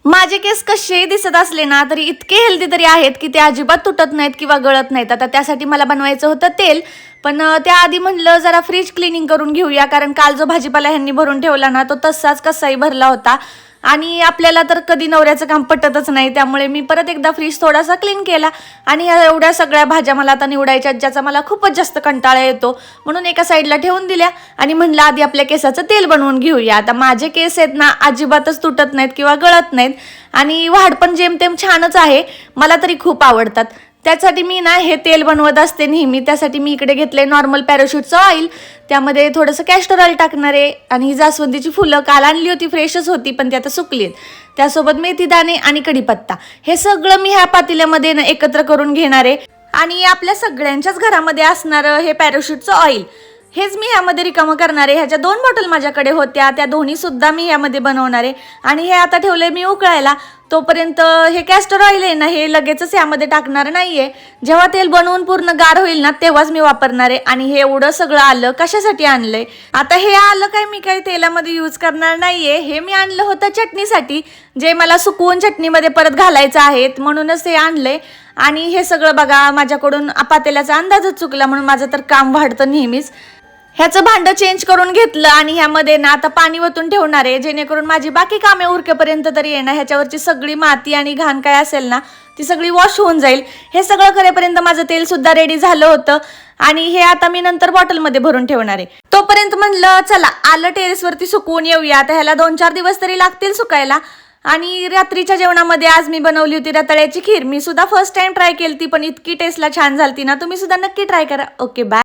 माझे केस कसेही दिसत असले ना तरी इतके हेल्दी तरी आहेत की ते अजिबात तुटत नाहीत किंवा गळत नाहीत. आता त्यासाठी मला बनवायचं होतं तेल, पण त्याआधी म्हटलं जरा फ्रीज क्लिनिंग करून घेऊया, कारण काल जो भाजीपाला ह्यांनी भरून ठेवला ना तो तसाच कसाही भरला होता आणि आपल्याला तर कधी नवऱ्याचं काम पटतच नाही. त्यामुळे मी परत एकदा फ्रीज थोडासा क्लीन केला आणि ह्या एवढ्या सगळ्या भाज्या मला आता निवडायच्या ज्याचा मला खूपच जास्त कंटाळा येतो, म्हणून एका साईडला ठेवून दिल्या आणि म्हणलं आधी आपल्या केसाचं तेल बनवून घेऊया. आता माझे केस आहेत ना अजिबातच तुटत नाहीत किंवा गळत नाहीत आणि वाढ पण जेमतेम छानच आहे, मला तरी खूप आवडतात. त्यासाठी मी ना हे तेल बनवत असते नेहमी. त्यासाठी मी इकडे घेतले नॉर्मल पॅराशूटचं ऑइल, त्यामध्ये थोडंसं कॅस्टर ऑइल टाकणार आहे आणि ही जास्वंदीची फुलं काल आणली होती, फ्रेशच होती पण ती आता सुकली आहेत. त्यासोबत मेथी दाणे आणि कढीपत्ता हे सगळं मी ह्या पातेल्यामध्ये ना एकत्र करून घेणार आहे आणि आपल्या सगळ्यांच्याच घरामध्ये असणारं हे पॅराशूटचं ऑइल हेच मी ह्यामध्ये रिकामं करणार आहे. ह्याच्या 2 बॉटल माझ्याकडे होत्या, त्या दोन्ही सुद्धा मी ह्यामध्ये बनवणार आहे आणि हे आता ठेवलंय मी उकळायला. तोपर्यंत हे कॅस्टर ऑइल आहे ना हे लगेचच ह्यामध्ये टाकणार नाहीये, जेव्हा तेल बनवून पूर्ण गार होईल ना तेव्हाच मी वापरणार आहे. आणि हे एवढं सगळं आलं कशासाठी आणलंय, आता हे आलं काय मी काही तेलामध्ये यूज करणार नाहीये, हे मी आणलं होतं चटणीसाठी, जे मला सुकवून चटणीमध्ये परत घालायचं आहे म्हणूनच हे आणलंय. आणि हे सगळं बघा माझ्याकडून पातेल्याचा अंदाजच चुकला, म्हणून माझं तर काम वाढतं नेहमीच. ह्याचं भांडं चेंज करून घेतलं आणि ह्यामध्ये ना आता पाणी वतून ठेवणार आहे, जेणेकरून माझी बाकी कामे उरकेपर्यंत तरी आहे ना ह्याच्यावरची सगळी माती आणि घाण काय असेल ना ती सगळी वॉश होऊन जाईल. हे सगळं करेपर्यंत माझं तेल सुद्धा रेडी झालं होतं आणि हे आता मी नंतर बॉटलमध्ये भरून ठेवणार आहे. तोपर्यंत म्हणलं चला आलं टेरेसवरती सुकवून येऊया. आता ह्याला 2-4 दिवस तरी लागतील सुकायला. आणि रात्रीच्या जेवणामध्ये आज मी बनवली होती रताळ्याची खीर. मी सुद्धा फर्स्ट टाइम ट्राय केली ती, पण इतकी टेस्टला छान झाली ना, तुम्ही सुद्धा नक्की ट्राय करा. Okay bye.